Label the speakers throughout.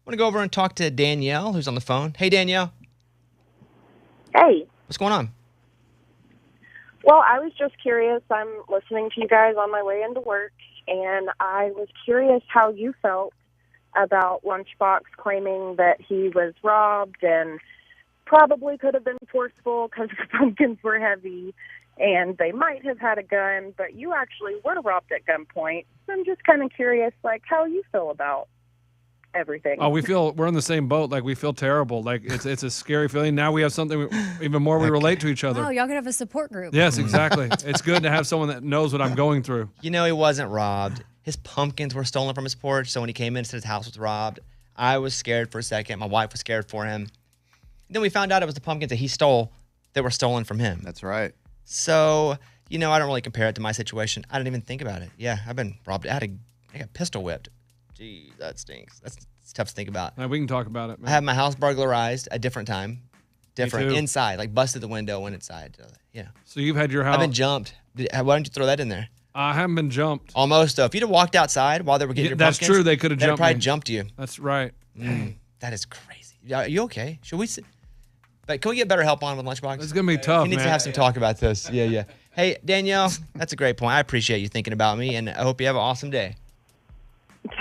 Speaker 1: want to go over and talk to Danielle, who's on the phone. Hey, Danielle.
Speaker 2: Hey.
Speaker 1: What's going on?
Speaker 2: Well, I was just curious. I'm listening to you guys on my way into work, and I was curious how you felt about Lunchbox claiming that he was robbed and probably could have been forceful because the pumpkins were heavy and they might have had a gun, but you actually were robbed at gunpoint. So I'm just kind of curious, like, how you feel about everything.
Speaker 3: Oh, we're in the same boat. Like, we feel terrible. Like, it's a scary feeling. Now we have something even more we relate to each other.
Speaker 4: Oh, y'all could have a support group.
Speaker 3: Yes, exactly. It's good to have someone that knows what I'm going through.
Speaker 1: You know, he wasn't robbed. His pumpkins were stolen from his porch, so when he came in, his house was robbed. I was scared for a second. My wife was scared for him. Then we found out it was the pumpkins that he stole that were stolen from him.
Speaker 5: That's right.
Speaker 1: So, you know, I don't really compare it to my situation. I didn't even think about it. Yeah, I've been robbed. I got pistol whipped. Gee, that stinks. It's tough to think about.
Speaker 3: We can talk about it, man.
Speaker 1: I had my house burglarized a different time. Different.
Speaker 3: too.
Speaker 1: Inside. Like, busted the window, went inside. Yeah.
Speaker 3: So you've had your house.
Speaker 1: I've been jumped. Why don't you throw that in there?
Speaker 3: I haven't been jumped.
Speaker 1: Almost, though. If you'd have walked outside while they were getting your
Speaker 3: That's
Speaker 1: pumpkins,
Speaker 3: true. They could have
Speaker 1: they'd
Speaker 3: jumped
Speaker 1: probably
Speaker 3: me.
Speaker 1: jumped you.
Speaker 3: That's right.
Speaker 1: That is crazy. Are you okay? Should we sit? But can we get better help on with Lunchbox?
Speaker 3: It's going to be tough,
Speaker 1: He needs to have some talk about this. Yeah. Hey, Danielle, that's a great point. I appreciate you thinking about me, and I hope you have an awesome day.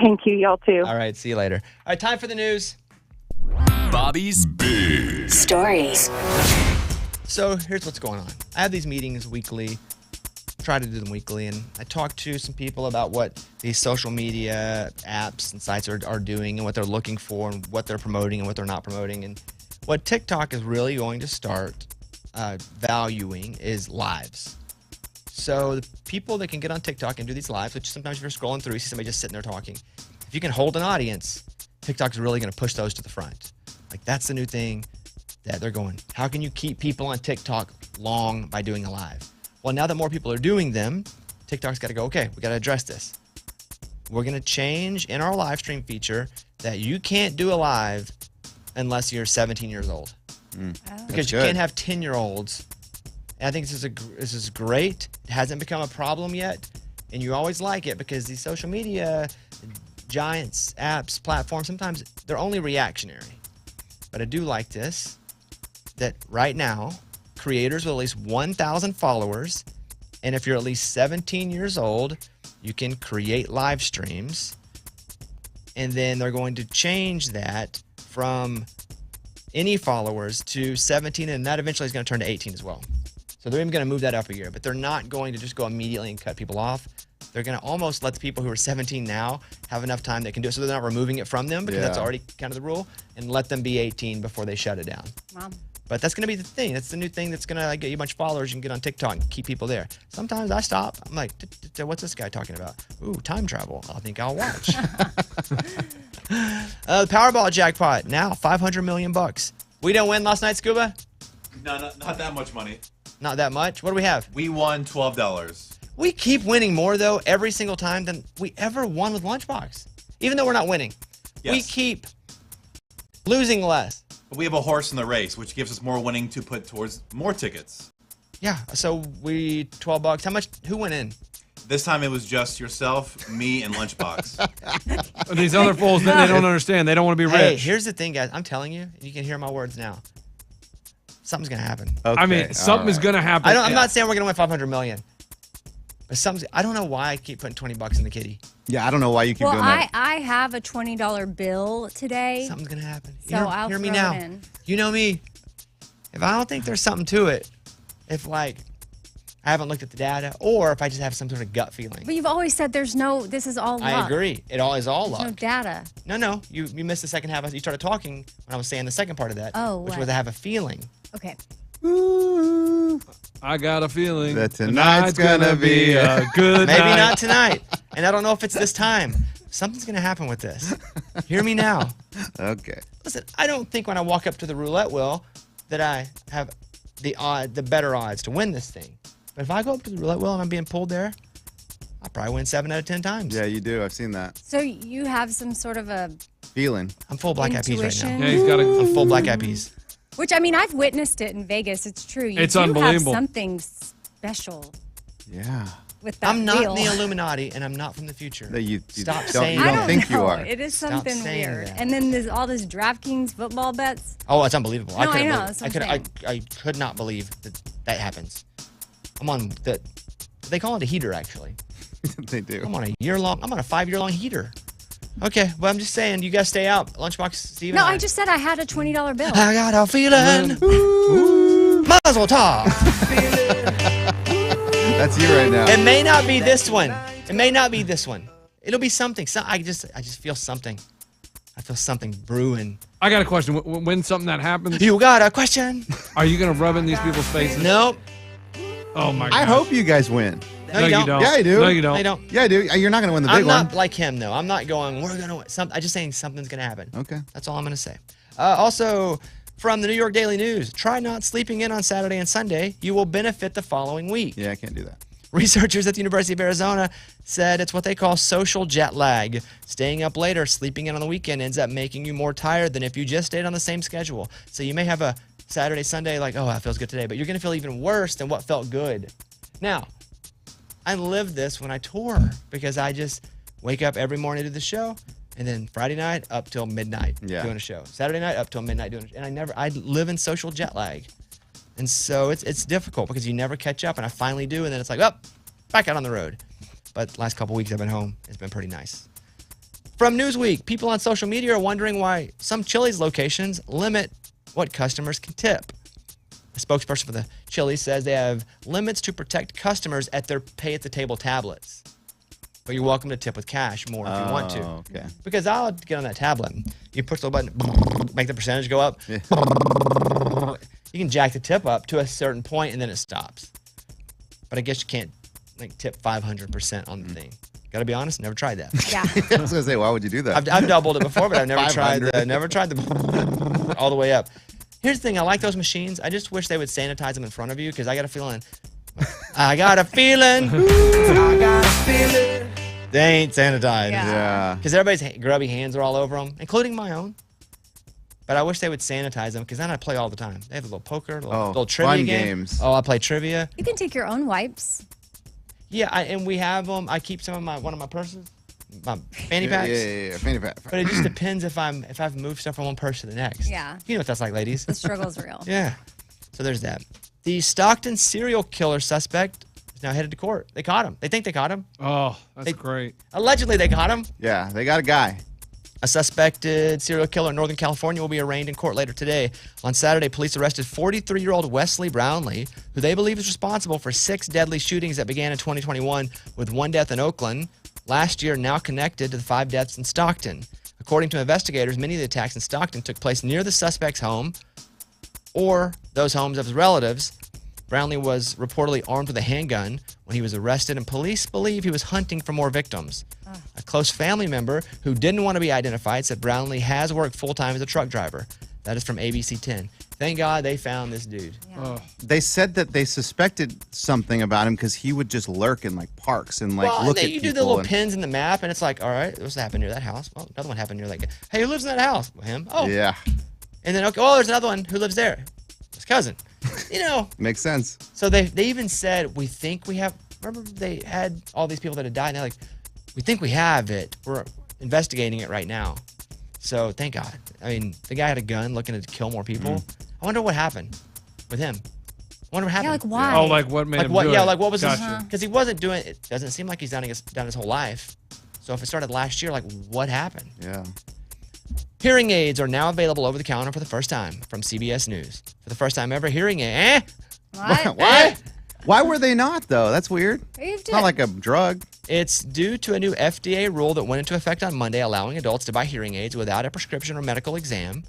Speaker 2: Thank you, y'all too.
Speaker 1: All right, see you later. All right, time for the news.
Speaker 6: Bobby's Big
Speaker 7: Stories.
Speaker 1: So here's what's going on. I have these meetings weekly, try to do them weekly, and I talk to some people about what these social media apps and sites are doing and what they're looking for and what they're promoting and what they're not promoting. And what TikTok is really going to start valuing is lives. So the people that can get on TikTok and do these lives, which sometimes if you're scrolling through, you see somebody just sitting there talking. If you can hold an audience, TikTok's really going to push those to the front. Like, that's the new thing that they're going, how can you keep people on TikTok long by doing a live? Well, now that more people are doing them, TikTok's got to go, okay, we got to address this. We're going to change in our live stream feature that you can't do a live unless you're 17 years old. Because you can't have 10-year-olds. And I think this is great. It hasn't become a problem yet. And you always like it because these social media giants, apps, platforms, sometimes they're only reactionary. But I do like this, that right now, creators with at least 1,000 followers, and if you're at least 17 years old, you can create live streams. And then they're going to change that from any followers to 17, and that eventually is going to turn to 18 as well. So they're even going to move that up a year, but they're not going to just go immediately and cut people off. They're going to almost let the people who are 17 now have enough time they can do it, so they're not removing it from them because that's already kind of the rule, and let them be 18 before they shut it down.
Speaker 4: Wow.
Speaker 1: But that's going to be the thing. That's the new thing that's going to get you a bunch of followers. You can get on TikTok and keep people there. Sometimes I stop. I'm like, what's this guy talking about? Ooh, time travel. I think I'll watch. The Powerball jackpot, now $500 million. We didn't win last night, Scuba?
Speaker 8: No, not that much money.
Speaker 1: Not that much? What do we have?
Speaker 8: We won $12.
Speaker 1: We keep winning more, though, every single time than we ever won with Lunchbox. Even though we're not winning.
Speaker 8: Yes.
Speaker 1: We keep losing less.
Speaker 8: But we have a horse in the race, which gives us more winning to put towards more tickets.
Speaker 1: Yeah, so we $12. How much? Who went in?
Speaker 8: This time it was just yourself, me, and Lunchbox.
Speaker 3: These other fools, they don't understand. They don't want to be rich.
Speaker 1: Hey, here's the thing, guys. I'm telling you, you can hear my words now. Something's going to happen.
Speaker 5: Okay,
Speaker 3: I mean, something is going to happen.
Speaker 1: I'm not saying we're going to win $500 million. But I don't know why I keep putting $20 in the kitty.
Speaker 5: Yeah, I don't know why you keep doing that.
Speaker 4: I have a $20 bill today.
Speaker 1: Something's going to happen.
Speaker 4: So I'll
Speaker 1: hear me
Speaker 4: throw
Speaker 1: now.
Speaker 4: it in.
Speaker 1: You know me. If I don't think there's something to it, if like I haven't looked at the data, or if I just have some sort of gut feeling.
Speaker 4: But you've always said this is all luck.
Speaker 1: I agree. It all is all
Speaker 4: There's
Speaker 1: luck.
Speaker 4: no data.
Speaker 1: No. You missed the second half. You started talking when I was saying the second part of that.
Speaker 4: Oh,
Speaker 1: which
Speaker 4: what?
Speaker 1: was I have a feeling.
Speaker 4: Okay.
Speaker 3: I got a feeling
Speaker 5: that tonight's gonna be
Speaker 3: a good
Speaker 1: Maybe
Speaker 3: night.
Speaker 1: not tonight. And I don't know if it's this time. Something's going to happen with this. Hear me now.
Speaker 5: Okay.
Speaker 1: Listen, I don't think when I walk up to the roulette wheel that I have the better odds to win this thing. But if I go up to the roulette wheel and I'm being pulled there, I'll probably win 7 out of 10 times.
Speaker 5: Yeah, you do. I've seen that.
Speaker 4: So you have some sort of a
Speaker 5: feeling.
Speaker 1: I'm full black eyed peas right now.
Speaker 4: Intuition?
Speaker 3: Yeah,
Speaker 1: I'm full black eyed peas.
Speaker 4: Which, I mean, I've witnessed it in Vegas. It's true. You
Speaker 3: It's
Speaker 4: do
Speaker 3: unbelievable.
Speaker 4: have something special.
Speaker 5: Yeah.
Speaker 4: with that
Speaker 1: I'm not
Speaker 4: deal.
Speaker 1: in the Illuminati, and I'm not from the future.
Speaker 5: That you
Speaker 1: Stop
Speaker 5: don't,
Speaker 1: saying
Speaker 5: you
Speaker 1: that.
Speaker 5: don't
Speaker 4: I
Speaker 5: think you
Speaker 4: know.
Speaker 5: are.
Speaker 4: It is
Speaker 1: Stop
Speaker 4: something
Speaker 1: saying
Speaker 4: weird.
Speaker 1: that.
Speaker 4: And then there's all this DraftKings football bets.
Speaker 1: Oh, it's unbelievable.
Speaker 4: No, I
Speaker 1: couldn't
Speaker 4: know,
Speaker 1: believe-
Speaker 4: that's what I'm
Speaker 1: I could not believe that happens. I'm on the. They call it a heater, actually.
Speaker 5: They do.
Speaker 1: I'm on a 5-year-long heater. Okay, well, I'm just saying, you guys stay out. Lunchbox, Steve.
Speaker 4: No, I just said I had a $20 bill.
Speaker 1: I got a feeling. Mazel tov.
Speaker 5: That's you right now.
Speaker 1: It may not be this one. It'll be something. I just feel something. I feel something brewing.
Speaker 3: I got a question. When something that happens,
Speaker 1: You got a question?
Speaker 3: are you going to rub in these people's faces?
Speaker 1: Nope.
Speaker 3: Oh, my God.
Speaker 5: I hope you guys win.
Speaker 1: No, you don't.
Speaker 5: Yeah, I do.
Speaker 3: No, you don't.
Speaker 1: They don't.
Speaker 5: Yeah, I do. You're not going to win the
Speaker 1: I'm
Speaker 5: big
Speaker 1: not
Speaker 5: one.
Speaker 1: like him, though. I'm not going, we're going to win. I'm just saying something's going to happen.
Speaker 5: Okay.
Speaker 1: That's all I'm going to say. Also, from the New York Daily News, try not sleeping in on Saturday and Sunday. You will benefit the following week.
Speaker 5: Yeah, I can't do that.
Speaker 1: Researchers at the University of Arizona said it's what they call social jet lag. Staying up later, sleeping in on the weekend ends up making you more tired than if you just stayed on the same schedule. So you may have a Saturday, Sunday, like, oh, that feels good today, but you're going to feel even worse than what felt good. Now, I live this when I tour because I just wake up every morning to the show, and then Friday night up till midnight doing a show. Saturday night up till midnight doing a show. And I live in social jet lag. And so it's difficult because you never catch up, and I finally do, and then it's like, oh, back out on the road. But last couple weeks I've been home. It's been pretty nice. From Newsweek, people on social media are wondering why some Chili's locations limit what customers can tip. A spokesperson for the Chili's says they have limits to protect customers at their pay-at-the-table tablets. But you're welcome to tip with cash more if you want to.
Speaker 5: Okay.
Speaker 1: Because I'll get on that tablet. You push the button, make the percentage go up.
Speaker 5: Yeah.
Speaker 1: You can jack the tip up to a certain point, and then it stops. But I guess you can't tip 500% on the thing. Got to be honest, never tried that.
Speaker 4: Yeah.
Speaker 5: I was going to say, why would you do that?
Speaker 1: I've doubled it before, but I've never tried
Speaker 5: 500.
Speaker 1: the all the way up. Here's the thing, I like those machines. I just wish they would sanitize them in front of you because I got a feeling. They ain't sanitized.
Speaker 5: Yeah.
Speaker 1: Because everybody's grubby hands are all over them, including my own. But I wish they would sanitize them because then I play all the time. They have a little poker, little trivia
Speaker 5: fun
Speaker 1: game.
Speaker 5: games.
Speaker 1: Oh, I play trivia.
Speaker 4: You can take your own wipes.
Speaker 1: Yeah, and we have them. I keep some of one of my purses, my fanny packs.
Speaker 5: Yeah, fanny pack.
Speaker 1: But it just depends if I've moved stuff from one purse to the next.
Speaker 4: Yeah.
Speaker 1: You know what that's like, ladies.
Speaker 4: The struggle's real.
Speaker 1: Yeah. So there's that. The Stockton serial killer suspect is now headed to court. They caught him. They think they caught him.
Speaker 3: Oh, that's great.
Speaker 1: Allegedly, they caught him.
Speaker 5: Yeah, they got a guy.
Speaker 1: A suspected serial killer in Northern California will be arraigned in court later today. On Saturday, police arrested 43-year-old Wesley Brownlee, who they believe is responsible for 6 deadly shootings that began in 2021 with 1 death in Oakland. Last year, now connected to the 5 deaths in Stockton. According to investigators, many of the attacks in Stockton took place near the suspect's home or those homes of his relatives. Brownlee was reportedly armed with a handgun when he was arrested, and police believe he was hunting for more victims. A close family member who didn't want to be identified said Brownlee has worked full-time as a truck driver. That is from ABC 10. Thank God they found this dude.
Speaker 4: Yeah.
Speaker 5: They said that they suspected something about him because he would just lurk in parks and look at people.
Speaker 1: You do the little pins in the map, and it's like, all right, what's happened near that house? Well, another one happened near that guy. Hey, who lives in that house? Well, him. Oh.
Speaker 5: Yeah.
Speaker 1: And then, okay, oh, there's another one who lives there. His cousin.
Speaker 5: Makes sense.
Speaker 1: So they even said, we think we have, remember they had all these people that had died, and they're like, we think we have it. We're investigating it right now. So thank God. I mean, the guy had a gun looking to kill more people. I wonder what happened with him. I wonder what happened.
Speaker 4: Yeah, like why?
Speaker 3: Oh, like what made him do it?
Speaker 1: Yeah, like what was his,
Speaker 3: Gotcha.
Speaker 1: because he wasn't doing it. Doesn't seem like he's done his whole life. So if it started last year, like what happened?
Speaker 5: Yeah.
Speaker 1: Hearing aids are now available over the counter for the first time from CBS News. For the first time ever, hearing aid.
Speaker 4: What?
Speaker 5: Why? Why were they not, though? That's weird.
Speaker 4: You've
Speaker 5: It's not like a drug.
Speaker 1: It's due to a new FDA rule that went into effect on Monday, allowing adults to buy hearing aids without a prescription or medical exam.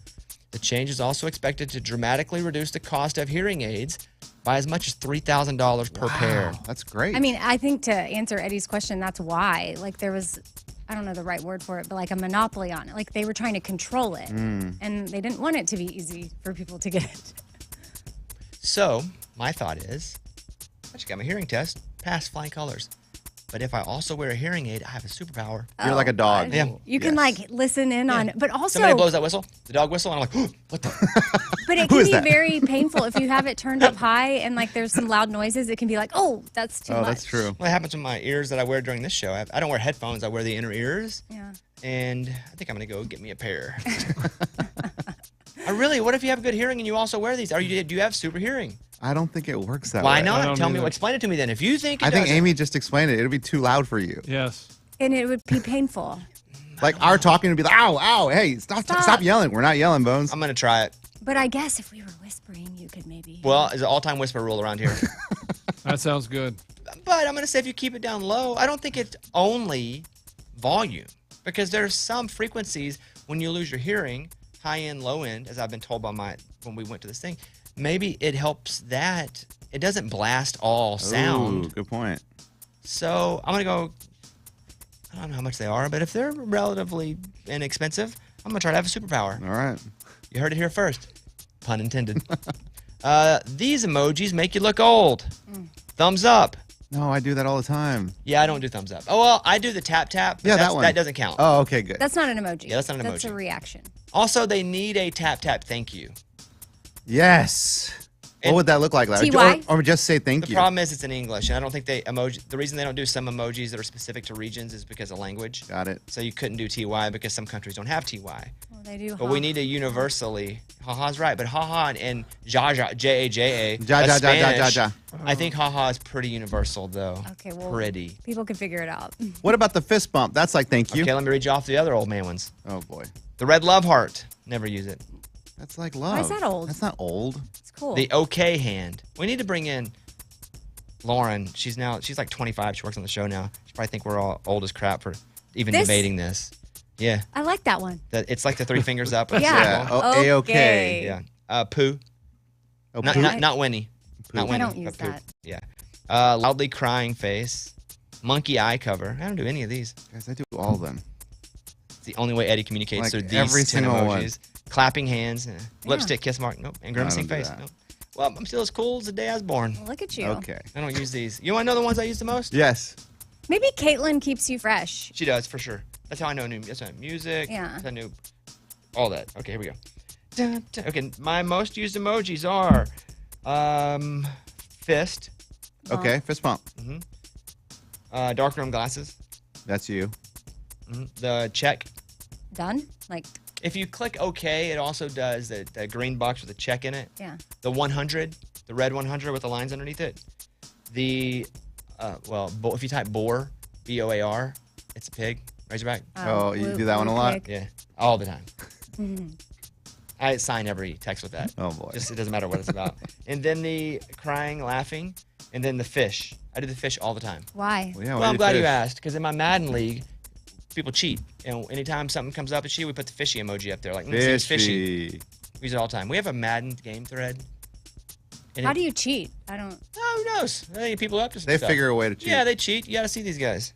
Speaker 1: The change is also expected to dramatically reduce the cost of hearing aids by as much as $3,000 per pair.
Speaker 5: That's great.
Speaker 4: I mean, I think to answer Eddie's question, that's why. Like there was, I don't know the right word for it, but like a monopoly on it. Like they were trying to control it. And they didn't want it to be easy for people to get it.
Speaker 1: So, my thought is, I just got my hearing test, passed flying colors. But if I also wear a hearing aid, I have a superpower.
Speaker 5: You're like a dog.
Speaker 1: Yeah.
Speaker 4: You can like listen in on, but also
Speaker 1: Somebody blows that whistle, the dog whistle, and I'm like, what the?
Speaker 4: But it
Speaker 5: Who
Speaker 4: can
Speaker 5: is
Speaker 4: be
Speaker 5: that?
Speaker 4: very painful if you have it turned up high and like there's some loud noises. It can be like, oh, that's too much.
Speaker 5: Oh, that's true.
Speaker 1: What happens with my ears that I wear during this show? I don't wear headphones. I wear the inner ears.
Speaker 4: Yeah.
Speaker 1: And I think I'm gonna go get me a pair. What if you have good hearing and you also wear these? Do you have super hearing?
Speaker 5: I don't think it works that
Speaker 1: Why
Speaker 5: way.
Speaker 1: not? Tell me. Explain it to me then. If you think it
Speaker 5: I think
Speaker 1: doesn't.
Speaker 5: Amy just explained it. It'll be too loud for you.
Speaker 3: Yes.
Speaker 4: And it would be painful.
Speaker 5: Like our talking would be like, ow, ow, hey, stop yelling. We're not yelling, Bones.
Speaker 1: I'm gonna try it.
Speaker 4: But I guess if we were whispering, you could maybe.
Speaker 1: Well, is an all-time whisper rule around here.
Speaker 3: That sounds good.
Speaker 1: But I'm gonna say if you keep it down low, I don't think it's only volume because there's some frequencies when you lose your hearing, high end, low end, as I've been told by when we went to this thing. Maybe it helps that it doesn't blast all sound.
Speaker 5: Ooh, good point.
Speaker 1: So I'm gonna go. I don't know how much they are, but if they're relatively inexpensive, I'm gonna try to have a superpower.
Speaker 5: All right.
Speaker 1: You heard it here first. Pun intended. These emojis make you look old. Thumbs up.
Speaker 5: No, I do that all the time.
Speaker 1: Yeah, I don't do thumbs up. Oh, well, I do the tap tap. But
Speaker 5: Yeah, that one.
Speaker 1: That doesn't count.
Speaker 5: Oh, okay, good.
Speaker 4: That's not an emoji.
Speaker 1: Yeah, that's not an
Speaker 4: That's
Speaker 1: emoji.
Speaker 4: a reaction.
Speaker 1: Also, they need a tap tap thank you.
Speaker 5: Yes. What
Speaker 1: And
Speaker 5: would that look like?
Speaker 4: TY?
Speaker 5: Or just say thank
Speaker 1: The
Speaker 5: you.
Speaker 1: problem is it's in English, and I don't think the reason they don't do some emojis that are specific to regions is because of language.
Speaker 5: Got it.
Speaker 1: So you couldn't do TY because some countries don't have TY.
Speaker 4: Well, they do.
Speaker 1: But we need to universally. Haha's right, but haha and Jaja, J-A-J-A.
Speaker 5: Ja,
Speaker 1: that's
Speaker 5: ja, ja, ja, ja,
Speaker 1: Spanish.
Speaker 5: ja.
Speaker 1: I think haha is pretty universal, though.
Speaker 4: Okay, well,
Speaker 1: Pretty.
Speaker 4: people can figure it out.
Speaker 5: What about the fist bump? That's like thank you.
Speaker 1: Okay, let me read you off the other old man ones.
Speaker 5: Oh, boy.
Speaker 1: The red love heart. Never use it.
Speaker 5: That's like love.
Speaker 4: is that old?
Speaker 5: That's not old.
Speaker 4: It's cool.
Speaker 1: The okay hand. We need to bring in Lauren. She's like 25. She works on the show now. She probably think we're all old as crap for even
Speaker 4: This?
Speaker 1: debating this. Yeah.
Speaker 4: I like that one.
Speaker 1: It's like the three fingers up. with the
Speaker 4: Yeah.
Speaker 1: circle.
Speaker 5: Oh, A-okay.
Speaker 1: Yeah. Poo.
Speaker 5: Oh,
Speaker 1: Not,
Speaker 5: poop.
Speaker 1: not Winnie. Not
Speaker 4: I
Speaker 1: Winnie.
Speaker 4: don't use
Speaker 1: but poop.
Speaker 4: that.
Speaker 1: Yeah. Loudly crying face. Monkey eye cover. I don't do any of these.
Speaker 5: Guys, I do all of them.
Speaker 1: It's the only way Eddie communicates
Speaker 5: Like
Speaker 1: through these
Speaker 5: every
Speaker 1: 10
Speaker 5: single one.
Speaker 1: emojis. Clapping hands. Lipstick kiss mark. Nope. And grimacing
Speaker 5: don't do
Speaker 1: face.
Speaker 5: that.
Speaker 1: Nope. Well, I'm still as cool as the day I was born.
Speaker 4: Look at you.
Speaker 5: Okay.
Speaker 1: I don't use these. You want to know the ones I use the most?
Speaker 5: Yes.
Speaker 4: Maybe Caitlin keeps you fresh.
Speaker 1: She does, for sure. That's how I know that's how I know music.
Speaker 4: Yeah.
Speaker 1: That's how I knew all that. Okay, here we go. Dun, dun. Okay, my most used emojis are fist,
Speaker 5: Okay, fist bump.
Speaker 1: dark room glasses,
Speaker 5: That's you.
Speaker 1: the check.
Speaker 4: Done? Like,
Speaker 1: If you click OK, it also does the green box with a check in it.
Speaker 4: yeah.
Speaker 1: The 100, the red 100 with the lines underneath it. The, if you type boar, B-O-A-R, it's a pig, Razorback.
Speaker 5: Oh, you do that one a lot?
Speaker 4: pig.
Speaker 1: Yeah, all the time. I sign every text with that.
Speaker 5: Oh, boy.
Speaker 1: Just it doesn't matter what it's about. And then the crying, laughing, and then the fish. I do the fish all the time.
Speaker 4: Why?
Speaker 5: Well, yeah,
Speaker 1: Well,
Speaker 5: why
Speaker 1: I'm
Speaker 5: do
Speaker 1: glad you
Speaker 5: fish?
Speaker 1: asked because in my Madden league, people cheat. And anytime something comes up at cheat, we put the fishy emoji up there. Like, seems fishy.
Speaker 5: Fishy.
Speaker 1: We use it all the time. We have a Madden game thread. And
Speaker 4: How do you cheat? I don't.
Speaker 1: Oh, who knows? People up to some
Speaker 5: They
Speaker 1: stuff.
Speaker 5: figure a way to cheat.
Speaker 1: Yeah, they cheat. You got to see these guys.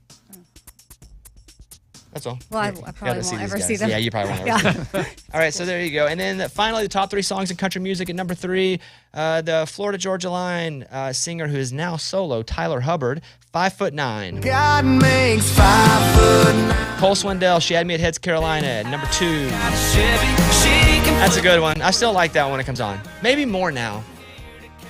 Speaker 1: That's all.
Speaker 4: Well, I
Speaker 1: You
Speaker 4: probably
Speaker 1: gotta
Speaker 4: won't
Speaker 1: these
Speaker 4: ever
Speaker 1: guys.
Speaker 4: see them.
Speaker 1: Yeah, you probably won't ever see them. All right, so there you go. And then finally, the top 3 songs in country music at number 3, the Florida Georgia Line singer who is now solo, Tyler Hubbard, 5'9".
Speaker 7: God makes 5 foot 9.
Speaker 1: Cole Swindell, She Had Me at Heads Carolina, at number 2. That's a good one. I still like that one when it comes on. Maybe more now.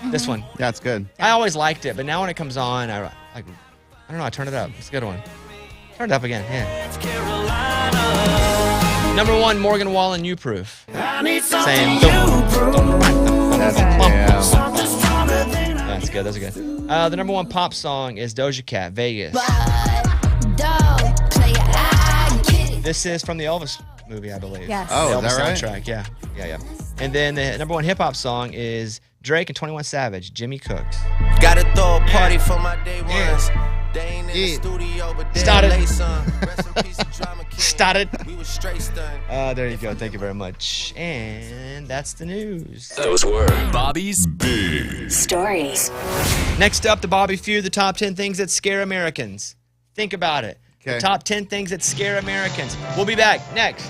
Speaker 1: This one.
Speaker 5: Yeah, it's good.
Speaker 1: I always liked it, but now when it comes on, I don't know. I turn it up. It's a good one. Turn it up again. Yeah. Number 1, Morgan Wallen, You Proof. Same. That's good. Those are good. The number 1 pop song is Doja Cat, Vegas. This is from the Elvis movie, I believe.
Speaker 4: Yes.
Speaker 5: Oh,
Speaker 1: The
Speaker 5: is
Speaker 1: Elvis
Speaker 5: that right?
Speaker 1: soundtrack. Yeah. And then the number 1 hip hop song is Drake and 21 Savage, Jimmy Cooks.
Speaker 7: Gotta throw a party for my day ones.
Speaker 1: Yeah.
Speaker 7: They ain't in the studio, but they
Speaker 1: Started.
Speaker 7: lay some. Rest in peace, Drama King.
Speaker 1: Started.
Speaker 7: We was straight stunned.
Speaker 1: There you go. Thank you very much. And that's the news.
Speaker 6: Those were Bobby's Big
Speaker 9: Stories.
Speaker 1: Next up, the Bobby Feud, the top 10 things that scare Americans. Think about it. The
Speaker 5: Okay.
Speaker 1: top 10 things that scare Americans. We'll be back next.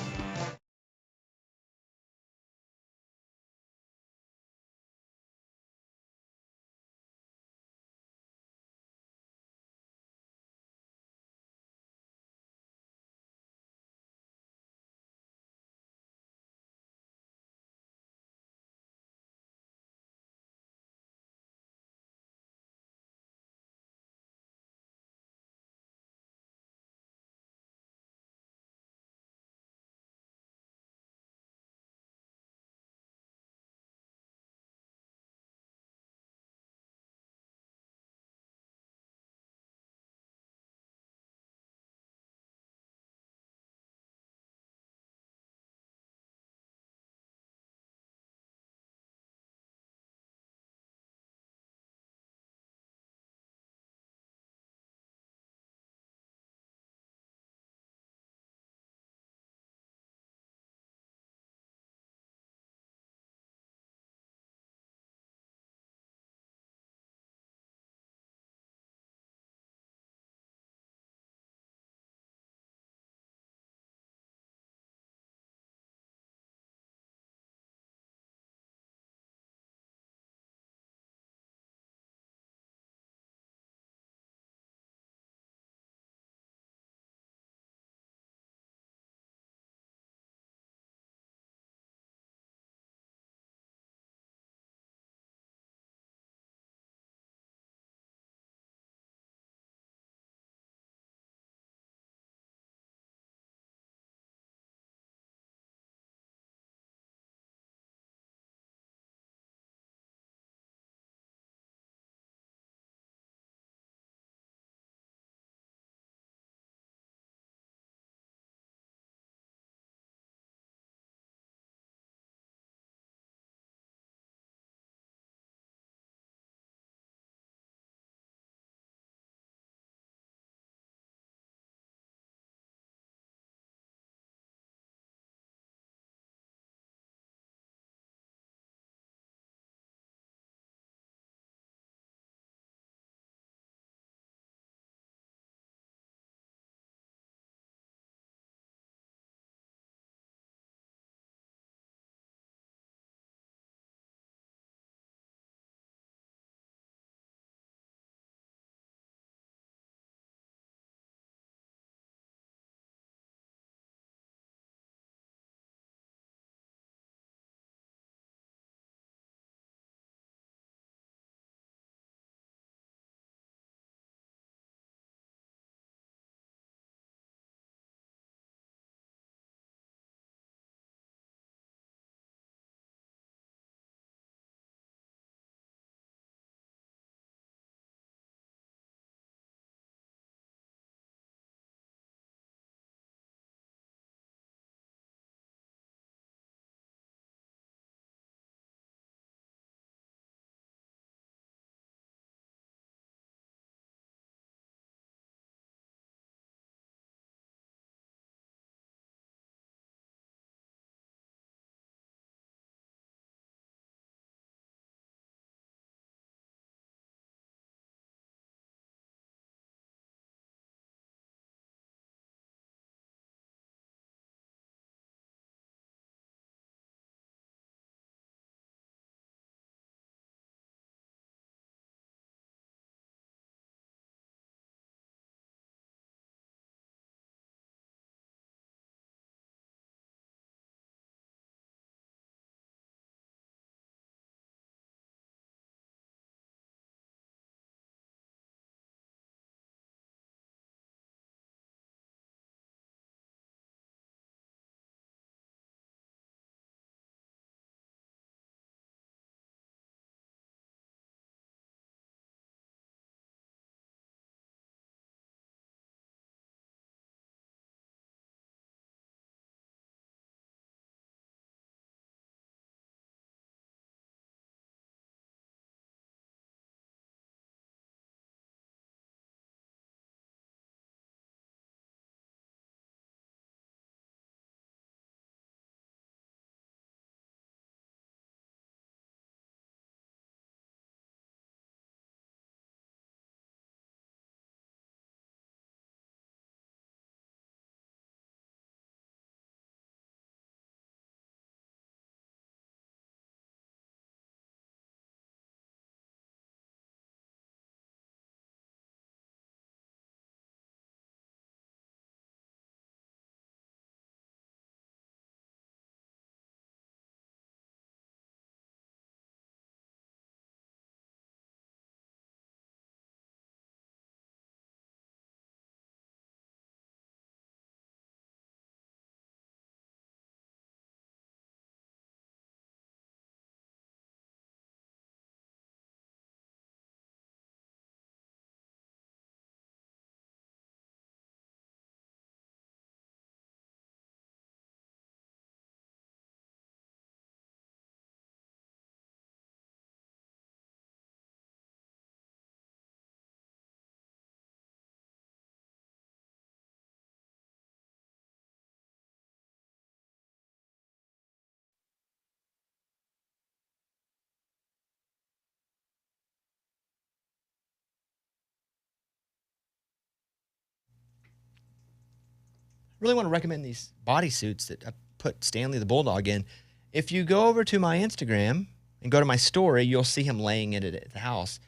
Speaker 1: really want to recommend these bodysuits that I put Stanley the Bulldog in. If you go over to my Instagram and go to my story, you'll see him laying in it at the house.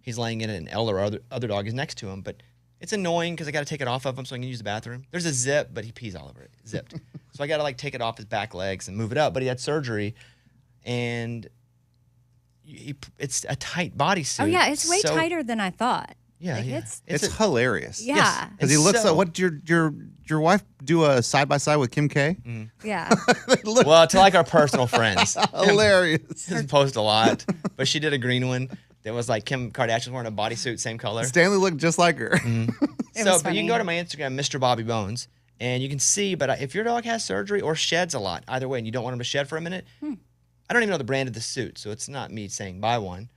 Speaker 1: He's laying in it, and Elle, our other dog, is next to him. But it's annoying because I got to take it off of him so I can use the bathroom. There's a zip, but he pees all over it, zipped. So I got to like take it off his back legs and move it up. But he had surgery, and it's a tight bodysuit.
Speaker 4: Oh yeah, it's way
Speaker 1: So-
Speaker 4: tighter than I thought.
Speaker 1: Yeah,
Speaker 4: Like,
Speaker 1: yeah.
Speaker 5: It's hilarious.
Speaker 4: Yeah.
Speaker 5: Because he looks like, what did your wife do a side-by-side with Kim K?
Speaker 4: Yeah.
Speaker 1: Well, to like our personal friends.
Speaker 5: Hilarious.
Speaker 1: She doesn't post a lot, but she did a green one that was like Kim Kardashian wearing a bodysuit, same color.
Speaker 5: Stanley looked just like her.
Speaker 4: It
Speaker 1: So,
Speaker 4: was
Speaker 1: but you can
Speaker 4: funny.
Speaker 1: go to my Instagram, Mr. Bobby Bones, and you can see. But if your dog has surgery or sheds a lot, either way, and you don't want him to shed for a minute, I don't even know the brand of the suit, so it's not me saying buy one,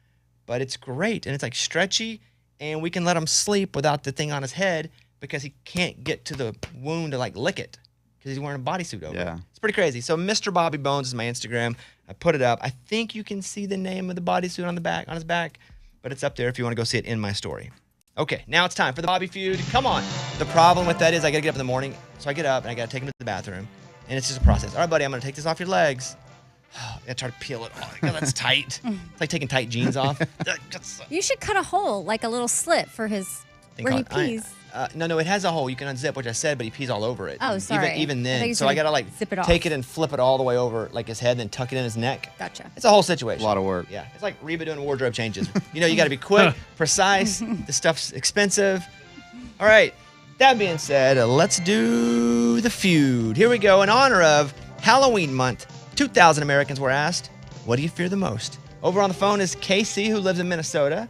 Speaker 1: but it's great and it's like stretchy, and we can let him sleep without the thing on his head because he can't get to the wound to like lick it because he's wearing a bodysuit over.
Speaker 5: Yeah.
Speaker 1: It. It's pretty crazy. So Mr. Bobby Bones is my Instagram. I put it up. I think you can see the name of the bodysuit on his back, but it's up there if you want to go see it in my story. Okay, now it's time for the Bobby Feud. Come on. The problem with that is I got to get up in the morning, so I get up and I got to take him to the bathroom, and it's just a process. All right, buddy, I'm going to take this off your legs. I try to peel it off. Oh, that's tight. It's like taking tight jeans off.
Speaker 4: You should cut a hole, like a little slit for his where he pees.
Speaker 1: No, it has a hole. You can unzip, which I said, but he pees all over it.
Speaker 4: Oh, sorry.
Speaker 1: Even
Speaker 4: I thought
Speaker 1: then.
Speaker 4: you
Speaker 1: So
Speaker 4: said
Speaker 1: I got to like
Speaker 4: zip it off.
Speaker 1: take it and flip it all the way over like his head and then tuck it in his neck.
Speaker 4: Gotcha.
Speaker 1: It's a whole situation.
Speaker 5: A lot of work.
Speaker 1: Yeah. It's like Reba doing wardrobe changes. You got to be quick, precise. The stuff's expensive. All right. That being said, let's do the feud. Here we go. In honor of Halloween month, 2,000 Americans were asked, what do you fear the most? Over on the phone is Casey, who lives in Minnesota.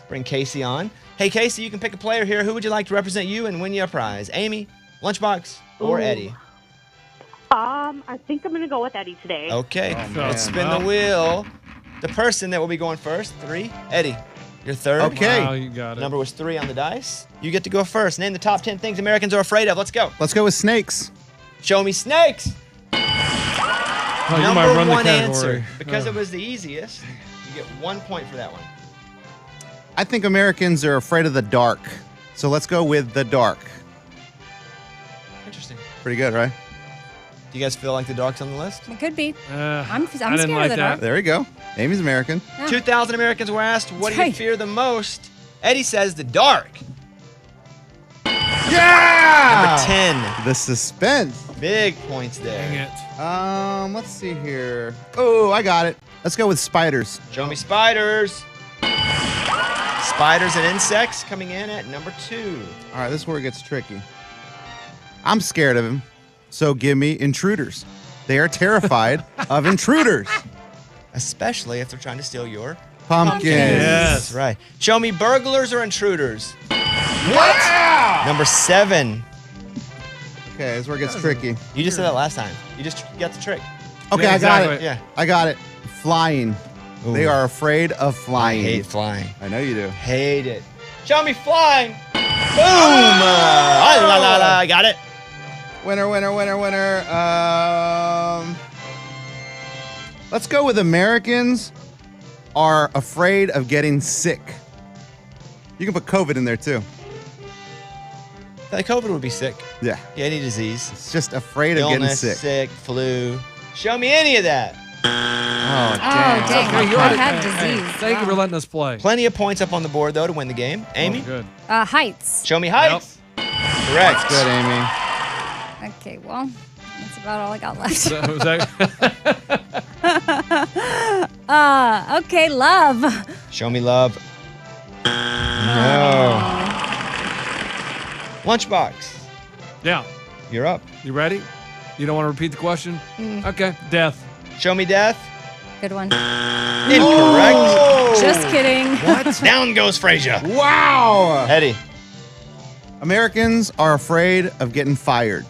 Speaker 1: Bring Casey on. Hey, Casey, you can pick a player here. Who would you like to represent you and win you a prize? Amy, Lunchbox, or Eddie?
Speaker 9: I think I'm going to go with Eddie today.
Speaker 1: Okay,
Speaker 5: man.
Speaker 1: let's spin the wheel. The person that will be going first, 3. Eddie, you're third.
Speaker 5: Okay.
Speaker 3: Wow, you got it.
Speaker 1: Number was 3 on the dice. You get to go first. Name the top 10 things Americans are afraid of. Let's go.
Speaker 5: Let's go with snakes.
Speaker 1: Show me snakes.
Speaker 3: Oh, you might
Speaker 1: Number
Speaker 3: run the
Speaker 1: one
Speaker 3: category.
Speaker 1: answer. Because it was the easiest, you get 1 point for that one.
Speaker 5: I think Americans are afraid of the dark. So let's go with the dark.
Speaker 1: Interesting.
Speaker 5: Pretty good, right?
Speaker 1: Do you guys feel like the dark's on the list?
Speaker 4: It could be.
Speaker 3: I'm
Speaker 4: I'm
Speaker 3: I
Speaker 4: scared
Speaker 3: didn't
Speaker 4: of
Speaker 3: like
Speaker 4: the
Speaker 3: that.
Speaker 4: dark.
Speaker 5: There you go. Amy's American.
Speaker 4: Yeah.
Speaker 1: 2,000 Americans were asked, what do you
Speaker 4: Right.
Speaker 1: fear the most? Eddie says the dark.
Speaker 5: Yeah!
Speaker 1: Number 10.
Speaker 5: The suspense.
Speaker 1: Big points there.
Speaker 3: Dang it.
Speaker 5: Let's see here. Oh, I got it. Let's go with spiders.
Speaker 1: Show me spiders. Spiders and insects coming in at number 2.
Speaker 5: All right, this is where it gets tricky. I'm scared of him, so give me intruders. They are terrified of intruders.
Speaker 1: Especially if they're trying to steal your
Speaker 5: Pumpkins.
Speaker 3: Yes.
Speaker 1: That's right. Show me burglars or intruders. What? Number 7.
Speaker 5: Okay, this is where it gets tricky.
Speaker 1: You just said that last time. You just got the trick.
Speaker 5: Okay,
Speaker 3: Yeah,
Speaker 5: I got
Speaker 3: exactly.
Speaker 5: it.
Speaker 1: Yeah.
Speaker 5: I got it. Flying. They
Speaker 1: Ooh.
Speaker 5: are afraid of
Speaker 1: I
Speaker 5: flying.
Speaker 1: hate flying.
Speaker 5: I know you do.
Speaker 1: Hate it. Show me flying. Boom. I got it.
Speaker 5: Winner, winner, winner, winner. Let's go with Americans are afraid of getting sick. You can put COVID in there too.
Speaker 1: Like COVID would be sick.
Speaker 5: Yeah.
Speaker 1: Yeah, any disease.
Speaker 5: It's just afraid of getting
Speaker 1: Illness,
Speaker 5: sick.
Speaker 1: flu. Show me any of that.
Speaker 5: Oh,
Speaker 4: Oh,
Speaker 5: dang.
Speaker 4: dang.
Speaker 3: Okay, you
Speaker 4: I
Speaker 3: already-
Speaker 4: had
Speaker 3: hey,
Speaker 4: disease.
Speaker 3: Thank you for
Speaker 4: Wow.
Speaker 3: letting us play.
Speaker 1: Plenty of points up on the board, though, to win the game. Amy,
Speaker 3: Oh, good.
Speaker 4: Heights.
Speaker 1: show me heights. Correct.
Speaker 5: Good, Amy.
Speaker 4: Okay, well, that's about all I got left.
Speaker 3: So, was that-
Speaker 4: Okay, love.
Speaker 1: Show me love. No. Lunchbox,
Speaker 3: yeah.
Speaker 1: you're up.
Speaker 3: You ready? You don't want to repeat the question? Okay. Death.
Speaker 1: Show me death.
Speaker 4: Good one.
Speaker 1: Incorrect.
Speaker 4: Just kidding.
Speaker 1: What? Down goes Frasier.
Speaker 5: Wow.
Speaker 1: Eddie,
Speaker 5: Americans are afraid of getting fired.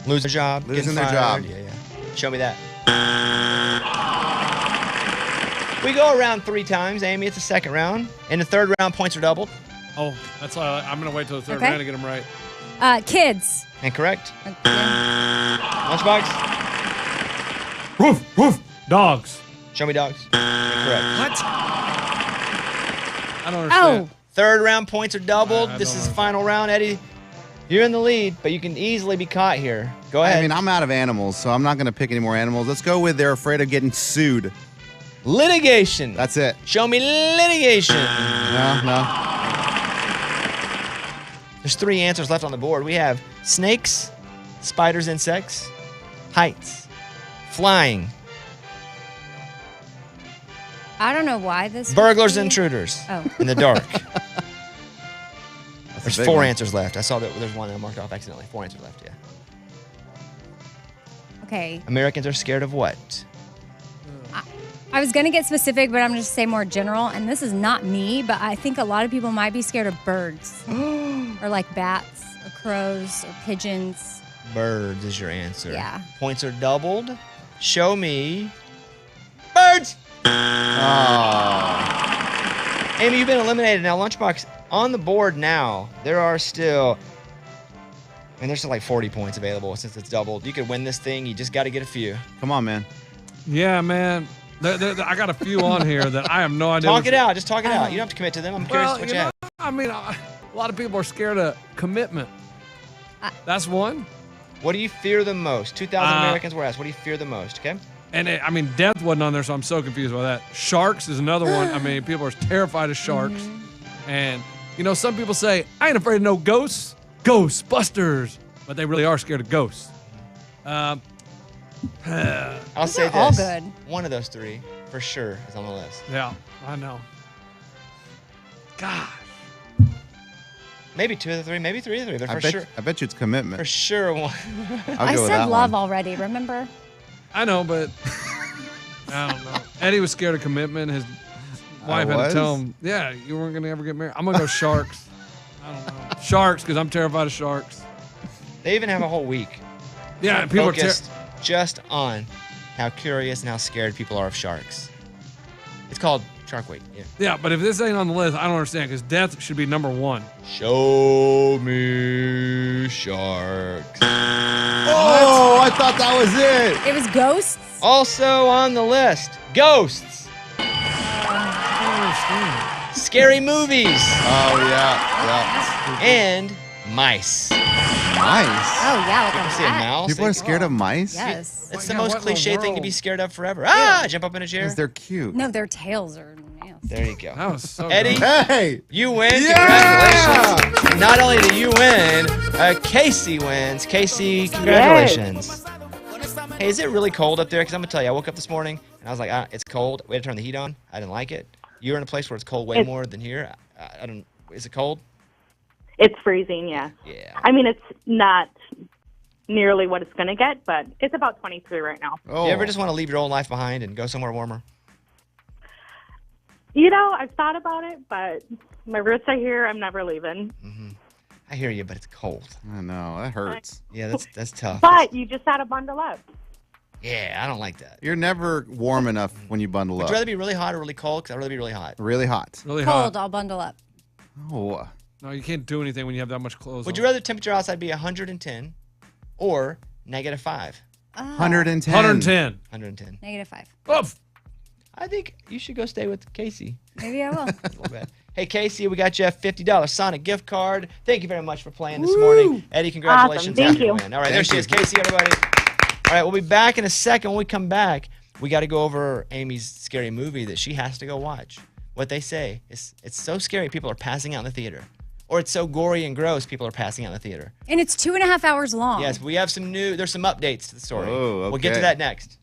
Speaker 1: lose their job.
Speaker 5: Losing
Speaker 1: getting
Speaker 5: their
Speaker 1: fired.
Speaker 5: job.
Speaker 1: Yeah. Show me that. We go around 3 times, Amy. It's the second round. In the third round, points are doubled.
Speaker 3: Oh, that's why I'm going to wait till the third
Speaker 4: Okay.
Speaker 3: round to get them right.
Speaker 4: Kids.
Speaker 1: Incorrect.
Speaker 4: Okay.
Speaker 1: Lunchbox,
Speaker 3: Woof, woof. Dogs.
Speaker 1: show me dogs. Incorrect.
Speaker 3: What? I don't understand.
Speaker 4: Oh,
Speaker 1: Third round, points are doubled.
Speaker 3: I
Speaker 1: This
Speaker 3: don't
Speaker 1: is the
Speaker 3: know.
Speaker 1: final round. Eddie, You're in the lead, but you can easily be caught here. Go ahead.
Speaker 5: I mean, I'm out of animals, so I'm not going to pick any more animals. Let's go with they're afraid of getting sued.
Speaker 1: Litigation.
Speaker 5: That's it.
Speaker 1: Show me litigation.
Speaker 5: No.
Speaker 1: There's 3 answers left on the board. We have snakes, spiders, insects, heights, flying,
Speaker 4: I don't know why this.
Speaker 1: burglars,
Speaker 4: would be-
Speaker 1: intruders
Speaker 4: Oh.
Speaker 1: in the dark.
Speaker 5: That's
Speaker 1: There's
Speaker 5: a big
Speaker 1: 4
Speaker 5: one.
Speaker 1: answers left. I saw that there's one that I marked off accidentally. 4 answers left, yeah.
Speaker 4: Okay.
Speaker 1: Americans are scared of what?
Speaker 4: I was going to get specific, but I'm just say more general. And this is not me, but I think a lot of people might be scared of birds or like bats or crows or pigeons.
Speaker 1: Birds is your answer.
Speaker 4: Yeah.
Speaker 1: Points are doubled. Show me birds.
Speaker 5: Oh.
Speaker 1: Amy, you've been eliminated. Now, Lunchbox, on the board now, there are still, there's still like 40 points available since it's doubled. You could win this thing. You just got to get a few.
Speaker 5: Come on, man.
Speaker 3: Yeah, man. I got a few on here that I have no idea.
Speaker 1: Talk it out. Just talk it out. You don't have to commit to them. I'm curious
Speaker 3: Well,
Speaker 1: what
Speaker 3: you
Speaker 1: you have.
Speaker 3: know, I mean, a lot of people are scared of commitment. That's one.
Speaker 1: What do you fear the most? 2,000
Speaker 3: Uh,
Speaker 1: Americans were asked. What do you fear the most? Okay.
Speaker 3: And I mean, death wasn't on there, so I'm so confused by that. Sharks is another one. I mean, people are terrified of sharks. And, you know, some people say, I ain't afraid of no ghosts. Ghostbusters. But they really are scared of ghosts.
Speaker 1: I'll
Speaker 4: Those
Speaker 1: say
Speaker 4: are
Speaker 1: this.
Speaker 4: all good.
Speaker 1: One of those 3 for sure is on the list.
Speaker 3: Yeah, I know. Gosh.
Speaker 1: Maybe 2 of the 3, maybe 3 of the 3, but for sure.
Speaker 5: I bet you it's commitment.
Speaker 1: For sure one.
Speaker 5: I'll
Speaker 4: I
Speaker 5: go with
Speaker 4: said
Speaker 5: that
Speaker 4: love
Speaker 5: one.
Speaker 4: already, remember?
Speaker 3: I know, but I don't know. Eddie was scared of commitment. His wife had to tell him, yeah, you weren't going to ever get married. I'm going to go sharks. I don't know. Sharks, because I'm terrified of sharks.
Speaker 1: They even have a whole week.
Speaker 3: Yeah, people are
Speaker 1: focused just on how curious and how scared people are of sharks. It's called Shark Week. Yeah.
Speaker 3: Yeah, but if this ain't on the list, I don't understand, because death should be number 1.
Speaker 1: Show me sharks.
Speaker 5: Oh, I thought that was it.
Speaker 4: It was ghosts.
Speaker 1: Also on the list, ghosts. Scary movies.
Speaker 5: Oh, yeah.
Speaker 1: And mice.
Speaker 5: Nice.
Speaker 4: Oh, yeah, like
Speaker 1: People
Speaker 4: a
Speaker 1: see a
Speaker 4: rat.
Speaker 1: mouse.
Speaker 5: People are scared of mice?
Speaker 4: Yes.
Speaker 1: It's the
Speaker 3: Yeah,
Speaker 1: most
Speaker 3: what in the
Speaker 1: cliche thing to be
Speaker 3: world?
Speaker 1: scared of forever. Ah, jump up in a chair.
Speaker 5: Because they're cute.
Speaker 4: No, their tails are nasty.
Speaker 1: There you go.
Speaker 3: That was so
Speaker 1: Eddie,
Speaker 3: good.
Speaker 5: Hey!
Speaker 1: you win.
Speaker 5: Yeah!
Speaker 1: Congratulations. Not only do you win, Casey wins. Casey, congratulations. Hey, is it really cold up there? Because I'm going to tell you, I woke up this morning and I was like, it's cold. We had to turn the heat on. I didn't like it. You're in a place where it's cold way more than here. I don't. Is it cold?
Speaker 9: It's freezing, yeah.
Speaker 1: Yeah.
Speaker 9: I mean, it's not nearly what it's going to get, but it's about 23 right now.
Speaker 5: Oh.
Speaker 1: You ever just want to leave your old life behind and go somewhere warmer?
Speaker 9: You know, I've thought about it, but my roots are here. I'm never leaving.
Speaker 1: I hear you, but it's cold.
Speaker 5: I know. That hurts.
Speaker 1: Yeah, that's tough.
Speaker 9: But you just got to bundle up.
Speaker 1: Yeah, I don't like that.
Speaker 5: You're never warm enough when you bundle
Speaker 1: Would
Speaker 5: up.
Speaker 1: you rather be really hot or really cold? Because I'd rather be really hot.
Speaker 5: Really hot.
Speaker 3: Really
Speaker 4: Cold,
Speaker 3: hot.
Speaker 4: I'll bundle up.
Speaker 5: Oh.
Speaker 3: No, you can't do anything when you have that much clothes
Speaker 1: Would
Speaker 3: on.
Speaker 1: you rather temperature outside be 110 or -5?
Speaker 5: 110.
Speaker 3: 110.
Speaker 1: 110.
Speaker 4: -5.
Speaker 3: Oof.
Speaker 1: I think you should go stay with Casey
Speaker 4: Maybe I will.
Speaker 1: a little bit. Hey, Casey, we got you a $50 Sonic gift card. Thank you very much for playing this morning. Eddie, congratulations.
Speaker 9: Awesome. Thank
Speaker 1: on your
Speaker 9: you.
Speaker 1: win. All right, there
Speaker 5: Thank
Speaker 1: she
Speaker 5: you.
Speaker 1: is, Casey, everybody. All right, we'll be back in a second. When we come back, we got to go over Amy's scary movie that she has to go watch. What they say is it's so scary, people are passing out in the theater. Or it's so gory and gross, people are passing out in the theater.
Speaker 4: And it's 2.5 hours long.
Speaker 1: Yes, we have there's some updates to the story.
Speaker 5: Oh,
Speaker 1: We'll get to
Speaker 5: okay.
Speaker 1: that next.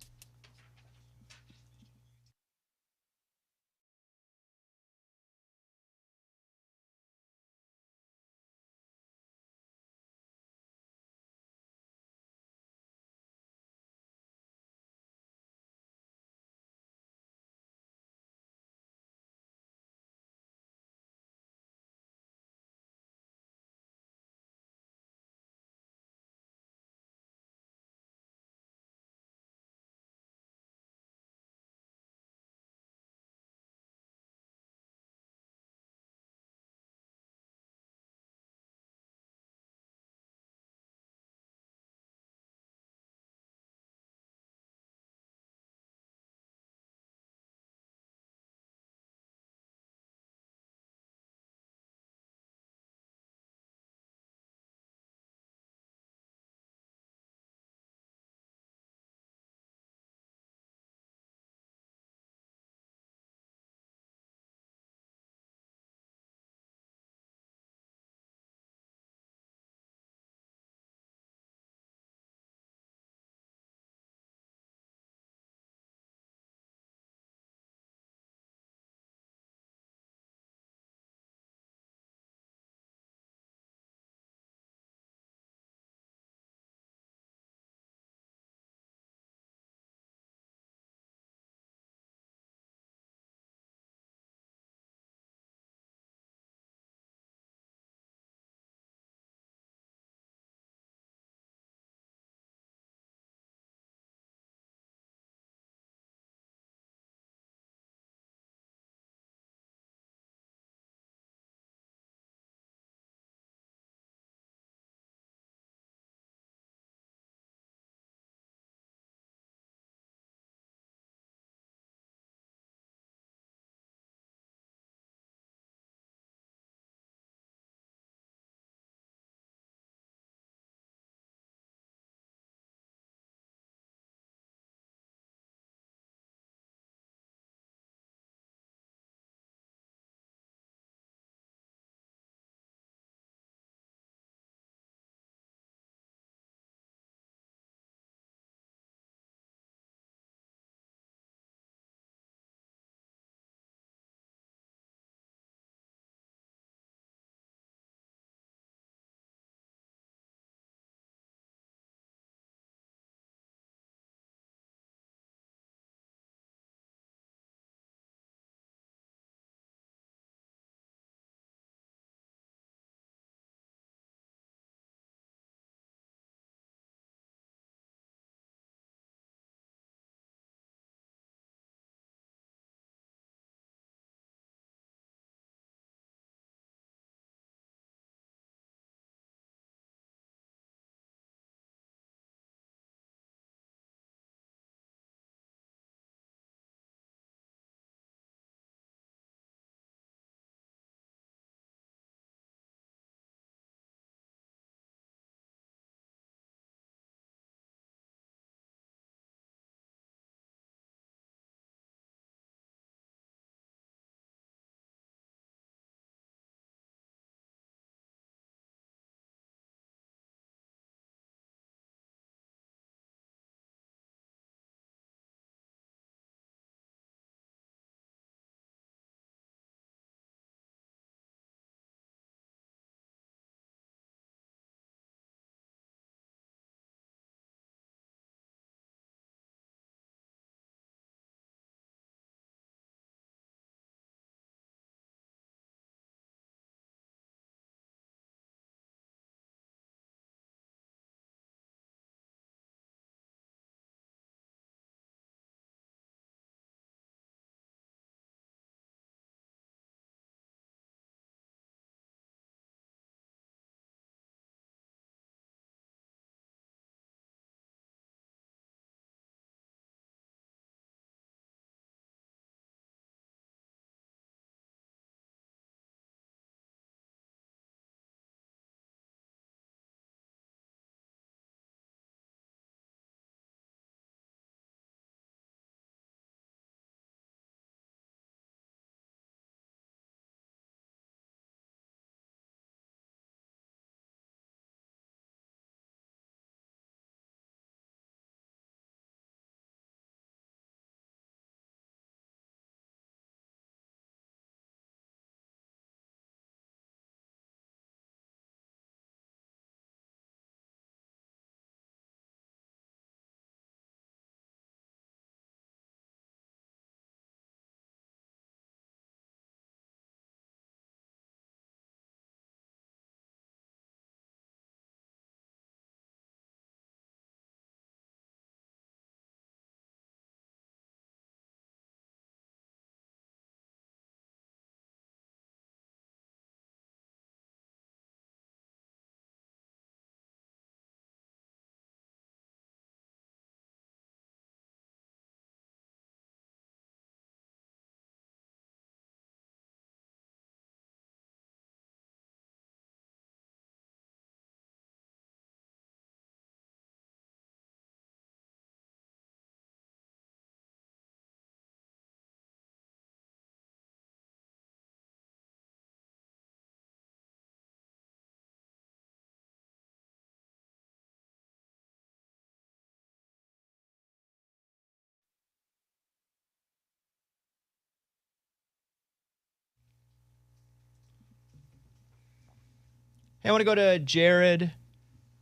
Speaker 1: Hey, I want to go to Jared,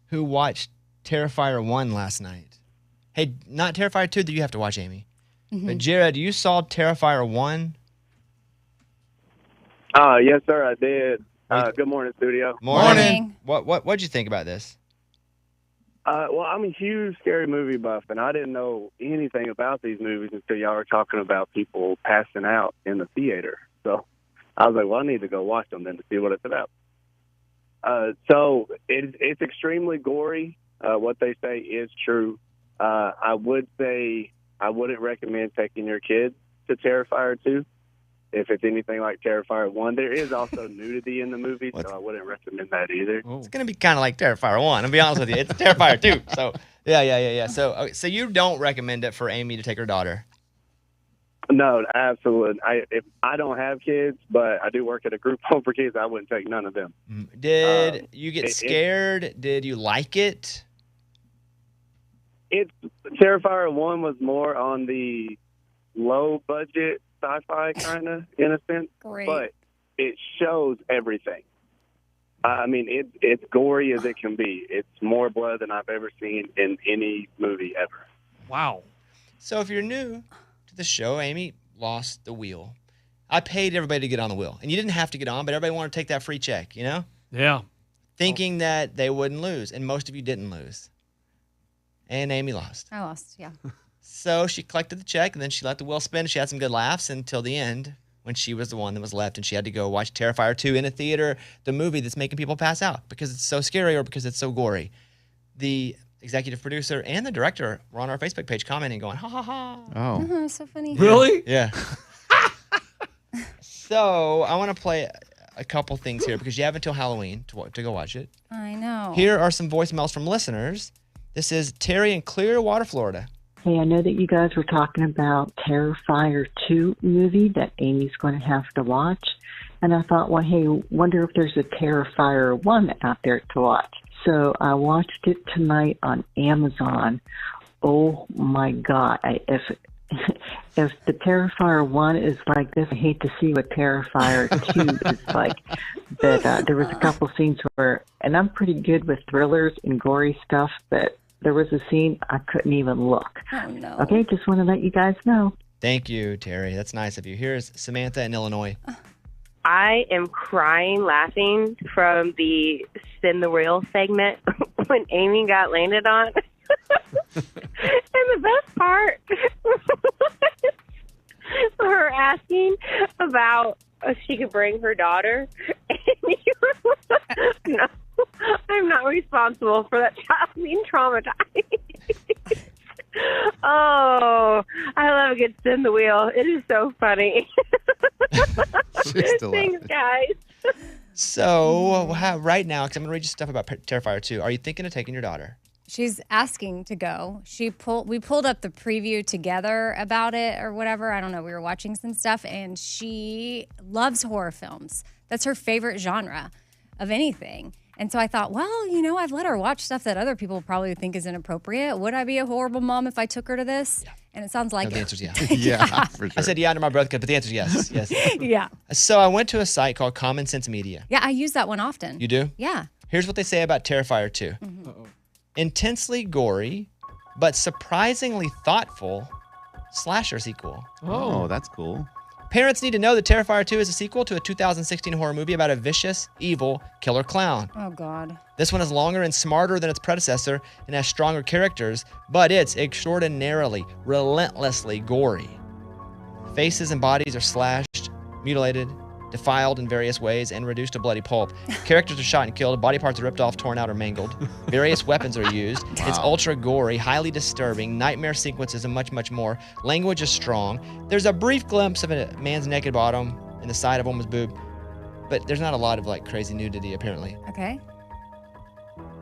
Speaker 1: who watched Terrifier 1 last night. Hey, not Terrifier 2 that you have to watch, Amy. But Jared, you saw Terrifier 1?
Speaker 10: Yes, sir, I did. Good morning, studio.
Speaker 1: Morning. What'd you think about this?
Speaker 10: Well, I'm a huge scary movie buff, and I didn't know anything about these movies until y'all were talking about people passing out in the theater. So I was like, well, I need to go watch them then to see what it's about. So it's extremely gory. What they say is true. I would say I wouldn't recommend taking your kids to Terrifier 2 if it's anything like Terrifier 1. There is also nudity in the movie, so I wouldn't recommend that either.
Speaker 1: It's going to be kind of like Terrifier 1. I'll be honest with you. It's Terrifier 2. So, yeah. So you don't recommend it for Amy to take her daughter?
Speaker 10: No, absolutely. I don't have kids, but I do work at a group home for kids. I wouldn't take none of them.
Speaker 1: Did you get scared? Did you like it?
Speaker 10: Terrifier 1 was more on the low budget sci-fi kind of in a sense, but it shows everything. I mean, it's gory as it can be. It's more blood than I've ever seen in any movie ever.
Speaker 3: Wow.
Speaker 1: So if you're new to the show, Amy lost the wheel. I paid everybody to get on the wheel, and you didn't have to get on, but everybody wanted to take that free check, you know?
Speaker 3: Yeah.
Speaker 1: Thinking that they wouldn't lose, and most of you didn't lose. And Amy lost.
Speaker 4: I lost, yeah.
Speaker 1: So she collected the check, and then she let the wheel spin. She had some good laughs until the end when she was the one that was left, and she had to go watch Terrifier 2 in a theater, the movie that's making people pass out because it's so scary or because it's so gory. The executive producer and the director were on our Facebook page commenting, going, ha, ha, ha.
Speaker 5: Oh.
Speaker 4: So funny.
Speaker 3: Really?
Speaker 1: Yeah. So I want to play a couple things here because you have until Halloween to go watch it.
Speaker 4: I know.
Speaker 1: Here are some voicemails from listeners. This is Terry in Clearwater, Florida.
Speaker 11: Hey, I know that you guys were talking about Terrifier 2 movie that Amy's going to have to watch. And I thought, well, hey, wonder if there's a Terrifier 1 out there to watch. So I watched it tonight on Amazon. Oh, my God. If the Terrifier 1 is like this, I hate to see what Terrifier 2 is like. But there was a couple scenes where, and I'm pretty good with thrillers and gory stuff, but there was a scene I couldn't even look.
Speaker 4: Oh, no.
Speaker 11: Okay, just want to let you guys know.
Speaker 1: Thank you, Terry. That's nice of you. Here's Samantha in Illinois.
Speaker 12: I am crying laughing from the Spin the Reel segment when Amy got landed on. And the best part was her asking about if she could bring her daughter. And you were like, no, I'm not responsible for that child being traumatized. Oh, I love a good spin the wheel. It is so funny. Thanks, guys.
Speaker 1: So right now, because I'm going to read you stuff about Terrifier 2, are you thinking of taking your daughter?
Speaker 4: She's asking to go. We pulled up the preview together about it or whatever. I don't know. We were watching some stuff, and she loves horror films. That's her favorite genre of anything. And so I thought, well, you know, I've let her watch stuff that other people probably think is inappropriate. Would I be a horrible mom if I took her to this? Yeah. And it sounds like
Speaker 1: the answer's yeah.
Speaker 5: Yeah, for sure.
Speaker 1: I said yeah under my breath, but the answer's yes. Yes.
Speaker 4: Yeah.
Speaker 1: So I went to a site called Common Sense Media.
Speaker 4: Yeah, I use that one often.
Speaker 1: You do?
Speaker 4: Yeah.
Speaker 1: Here's what they say about Terrifier 2.
Speaker 4: Mm-hmm.
Speaker 1: Intensely gory, but surprisingly thoughtful slasher sequel.
Speaker 5: Oh, that's cool.
Speaker 1: Parents need to know that Terrifier 2 is a sequel to a 2016 horror movie about a vicious, evil killer clown.
Speaker 4: Oh, God.
Speaker 1: This one is longer and smarter than its predecessor and has stronger characters, but it's extraordinarily, relentlessly gory. Faces and bodies are slashed, mutilated, defiled in various ways, and reduced to bloody pulp. Characters are shot and killed, body parts are ripped off, torn out, or mangled. Various weapons are used. Wow. It's ultra gory, highly disturbing, nightmare sequences, and much, much more. Language is strong. There's a brief glimpse of a man's naked bottom and the side of a woman's boob, but there's not a lot of like crazy nudity apparently.
Speaker 4: Okay.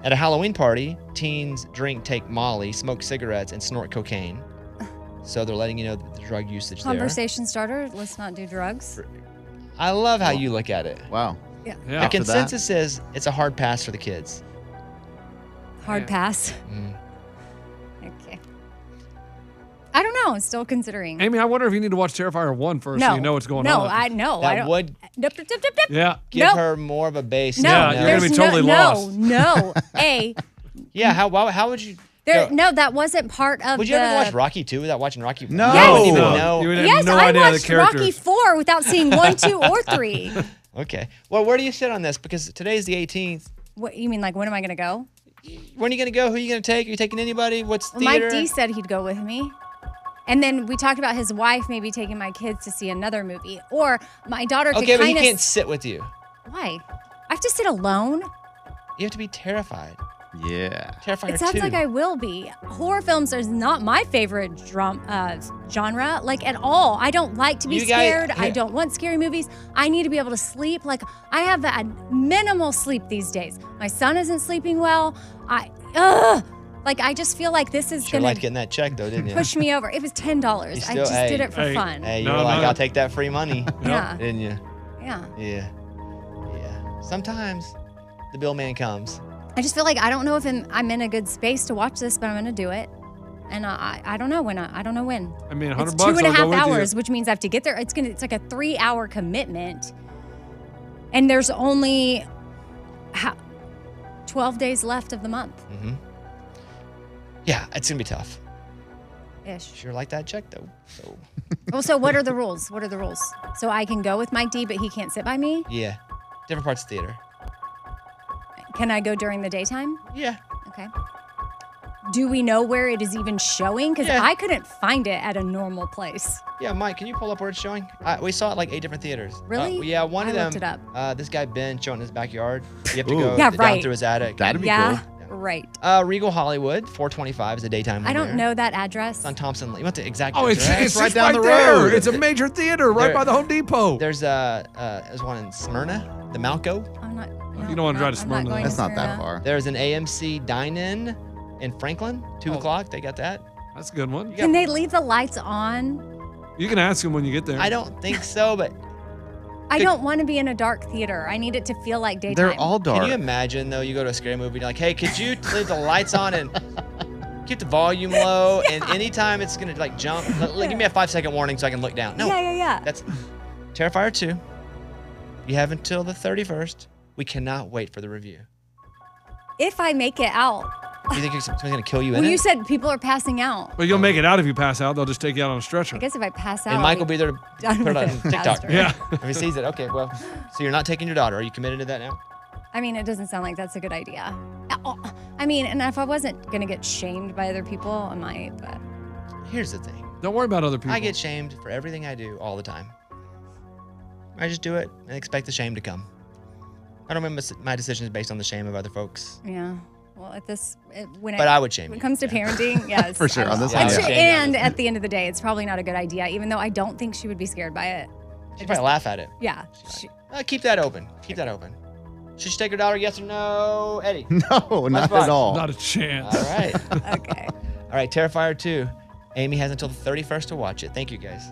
Speaker 1: At a Halloween party, teens drink, take Molly, smoke cigarettes, and snort cocaine. So they're letting you know the drug usage
Speaker 4: Conversation starter, let's not do drugs.
Speaker 1: I love how you look at it.
Speaker 5: Wow.
Speaker 4: Yeah.
Speaker 1: The consensus is it's a hard pass for the kids.
Speaker 4: Hard pass.
Speaker 1: Mm.
Speaker 4: Okay. I don't know. I'm still considering.
Speaker 3: Amy, I wonder if you need to watch Terrifier 1 first so you know what's going on.
Speaker 4: No, I know.
Speaker 1: That
Speaker 4: I don't.
Speaker 1: would
Speaker 3: Yeah.
Speaker 1: give her more of a base.
Speaker 4: No,
Speaker 3: Yeah, you're gonna be totally lost.
Speaker 4: No.
Speaker 1: Yeah, how would you?
Speaker 4: No, that wasn't part of
Speaker 1: Would you ever watch Rocky 2 without watching Rocky 1?
Speaker 5: No.
Speaker 1: You wouldn't even know.
Speaker 3: You would have
Speaker 4: Yes,
Speaker 3: no
Speaker 4: I
Speaker 3: idea the
Speaker 4: watched
Speaker 3: characters.
Speaker 4: Rocky 4 without seeing 1, 2, or 3.
Speaker 1: Okay. Well, where do you sit on this? Because today's the 18th.
Speaker 4: What you mean? Like, when am I going to go?
Speaker 1: When are you going to go? Who are you going to take? Are you taking anybody? What's
Speaker 4: Well,
Speaker 1: theater?
Speaker 4: Mike D said he'd go with me. And then we talked about his wife maybe taking my kids to see another movie. Or my daughter could
Speaker 1: Okay, but he
Speaker 4: kind of...
Speaker 1: can't sit with you.
Speaker 4: Why? I have to sit alone?
Speaker 1: You have to be terrified.
Speaker 5: Yeah.
Speaker 1: Terrifier 2.
Speaker 4: It sounds like I will be. Horror films is not my favorite genre, like at all. I don't like to be scared. I don't want scary movies. I need to be able to sleep. Like, I have a minimal sleep these days. My son isn't sleeping well. I just feel like this is
Speaker 1: Sure
Speaker 4: going
Speaker 1: liked
Speaker 4: to
Speaker 1: getting that check, though, didn't you?
Speaker 4: push me over. It was $10. I just did it for fun.
Speaker 1: Hey, you were like, I'll take that free money.
Speaker 4: Yeah.
Speaker 1: Didn't you?
Speaker 4: Yeah.
Speaker 1: Yeah. Sometimes the bill man comes.
Speaker 4: I just feel like I don't know if I'm in a good space to watch this, but I'm going to do it. And I don't know when. I don't know when.
Speaker 3: I mean, $100
Speaker 4: It's 2.5
Speaker 3: I'll go with
Speaker 4: hours,
Speaker 3: you.
Speaker 4: which means I have to get there. It's like a 3-hour commitment, and there's only 12 days left of the month.
Speaker 1: Mm-hmm. Yeah, it's gonna be tough.
Speaker 4: Ish.
Speaker 1: Sure like that check though. So.
Speaker 4: Well, so what are the rules? What are the rules? So I can go with Mike D, but he can't sit by me.
Speaker 1: Yeah, different parts of theater.
Speaker 4: Can I go during the daytime?
Speaker 1: Yeah.
Speaker 4: Okay. Do we know where it is even showing? Because I couldn't find it at a normal place.
Speaker 1: Yeah, Mike, can you pull up where it's showing? We saw it like 8 different theaters.
Speaker 4: Really?
Speaker 1: Yeah, one of
Speaker 4: I
Speaker 1: them.
Speaker 4: looked it up.
Speaker 1: This guy Ben showing his backyard. You have to
Speaker 5: Ooh.
Speaker 1: go
Speaker 4: Yeah,
Speaker 1: down
Speaker 4: right.
Speaker 1: through his attic.
Speaker 5: That'd be
Speaker 4: Yeah,
Speaker 5: cool.
Speaker 4: right.
Speaker 1: Regal Hollywood, 425 is a daytime one.
Speaker 4: I don't
Speaker 1: there.
Speaker 4: know that address.
Speaker 1: It's on Thompson. You want the exact
Speaker 3: Oh,
Speaker 1: address?
Speaker 3: it's
Speaker 5: right down the
Speaker 3: there.
Speaker 5: road.
Speaker 3: It's a major theater right
Speaker 1: There-
Speaker 3: by the Home Depot.
Speaker 1: There's one in Smyrna, the Malco.
Speaker 4: I'm not.
Speaker 3: You don't want to drive to
Speaker 4: I'm not
Speaker 3: Smyrna.
Speaker 4: going
Speaker 5: That's
Speaker 4: to
Speaker 5: not that
Speaker 4: Smyrna.
Speaker 5: far.
Speaker 1: There's an AMC Dine-In in Franklin, 2 o'clock. They got that.
Speaker 3: That's a good one.
Speaker 4: Can they leave the lights on?
Speaker 3: You can ask them when you get there.
Speaker 1: I don't think so, but
Speaker 4: I don't want to be in a dark theater. I need it to feel like daytime.
Speaker 5: They're all dark.
Speaker 1: can you imagine though? You go to a scary movie, you're like, hey, could you leave the lights on and keep the volume low? And anytime it's gonna like jump, give me a 5-second warning so I can look down. No,
Speaker 4: Yeah.
Speaker 1: that's Terrifier 2. You have until the 31st. We cannot wait for the review.
Speaker 4: If I make it out.
Speaker 1: You think someone's gonna kill you in
Speaker 4: Well,
Speaker 1: it?
Speaker 4: you said people are passing out.
Speaker 3: But you'll make it out if you pass out. They'll just take you out on a
Speaker 4: I
Speaker 3: stretcher.
Speaker 4: guess if I pass out.
Speaker 1: and Mike will be there to
Speaker 4: done
Speaker 1: put it
Speaker 4: with
Speaker 1: on
Speaker 4: it
Speaker 1: TikTok.
Speaker 4: faster.
Speaker 3: Yeah.
Speaker 1: If he sees it, okay, well, so you're not taking your daughter. Are you committed to that now?
Speaker 4: I mean, it doesn't sound like that's a good idea. I mean, and if I wasn't going to get shamed by other people, I might, but.
Speaker 1: Here's the thing.
Speaker 3: Don't worry about other people.
Speaker 1: I get shamed for everything I do all the time. I just do it and expect the shame to come. I don't remember my decisions based on the shame of other folks.
Speaker 4: Yeah. Well,
Speaker 1: But I would shame
Speaker 4: when
Speaker 1: you.
Speaker 4: it comes to parenting, yes.
Speaker 5: For sure,
Speaker 4: I
Speaker 5: on
Speaker 4: will.
Speaker 5: this
Speaker 1: one,
Speaker 4: And,
Speaker 1: yeah.
Speaker 4: and at the end of the day, it's probably not a good idea, even though I don't think she would be scared by it.
Speaker 1: She'd probably laugh at it.
Speaker 4: Yeah.
Speaker 1: Keep that open. Keep that open. Should she take her daughter, yes or no? Eddie?
Speaker 5: No, not
Speaker 1: Lunchbox.
Speaker 5: at all.
Speaker 3: Not a chance.
Speaker 1: All right.
Speaker 4: Okay.
Speaker 1: All right, Terrifier 2. Amy has until the 31st to watch it. Thank you, guys.